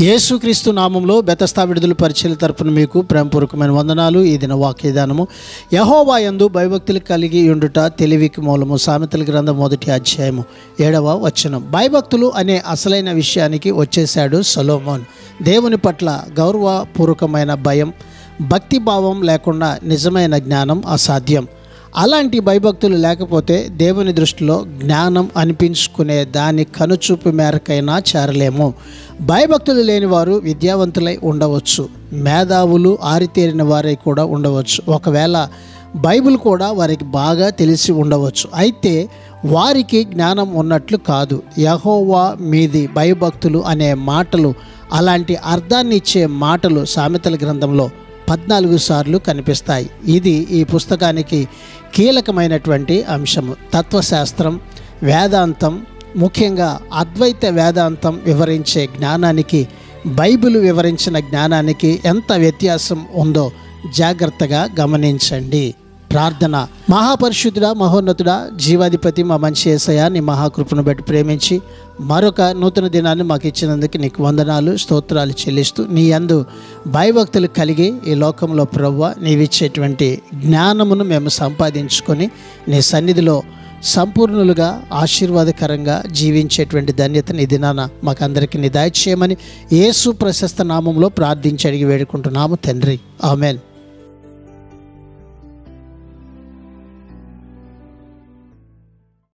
యేసుక్రీస్తు నామంలో బెతస్తా విడుదల పరిచర్య తరపున మీకు ప్రేమపూర్వకమైన వందనాలు. ఈ దిన వాక్యదానము యెహోవా యందు భయభక్తులు కలిగి ఉండుట తెలివికి మూలము. సామెతల గ్రంథం 1వ అధ్యాయము 7వ వచనం. భయభక్తులు అనే అసలైన విషయానికి వచ్చేశాడు సొలొమోన్. దేవుని పట్ల గౌరవపూర్వకమైన భయం, భక్తిభావం లేకుండా నిజమైన జ్ఞానం అసాధ్యం. అలాంటి భయభక్తులు లేకపోతే దేవుని దృష్టిలో జ్ఞానం అనిపించుకునే దాని కనుచూపు మేరకైనా చేరలేము. భయభక్తులు లేని వారు విద్యావంతులై ఉండవచ్చు, మేధావులు ఆరితేరిన వారై కూడా ఉండవచ్చు, ఒకవేళ బైబిల్ కూడా వారికి బాగా తెలిసి ఉండవచ్చు. అయితే వారికి జ్ఞానం ఉన్నట్లు కాదు. యెహోవా మీది భయభక్తులు అనే మాటలు అలాంటి అర్థాన్ని ఇచ్చే మాటలు సామెతల గ్రంథంలో 14 సార్లు కనిపిస్తాయి. ఇది ఈ పుస్తకానికి కీలకమైనటువంటి అంశము. తత్వశాస్త్రం, వేదాంతం, ముఖ్యంగా అద్వైత వేదాంతం వివరించే జ్ఞానానికి బైబిల్ వివరించిన జ్ఞానానికి ఎంత వ్యత్యాసం ఉందో జాగ్రత్తగా గమనించండి. ప్రార్థన. మహాపరిశుద్ధుడా, మహోన్నతుడా, జీవాధిపతి, మా మంచి యేసయ్య, నీ మహాకృపను బట్టి ప్రేమించి మరొక నూతన దినాన్ని మాకు ఇచ్చినందుకు నీకు వందనాలు, స్తోత్రాలు చెల్లిస్తూ నీ యందు భయభక్తులు కలిగి ఈ లోకంలో ప్రభువా నీవిచ్చేటువంటి జ్ఞానమును మేము సంపాదించుకొని నీ సన్నిధిలో సంపూర్ణులుగా ఆశీర్వాదకరంగా జీవించేటువంటి ధన్యతని ఈ దినాన మాకందరికీ నీ దయచేయమని యేసు ప్రశస్త నామంలో ప్రార్థించి అడిగి వేడుకుంటున్నాము తండ్రి. ఆమెన్.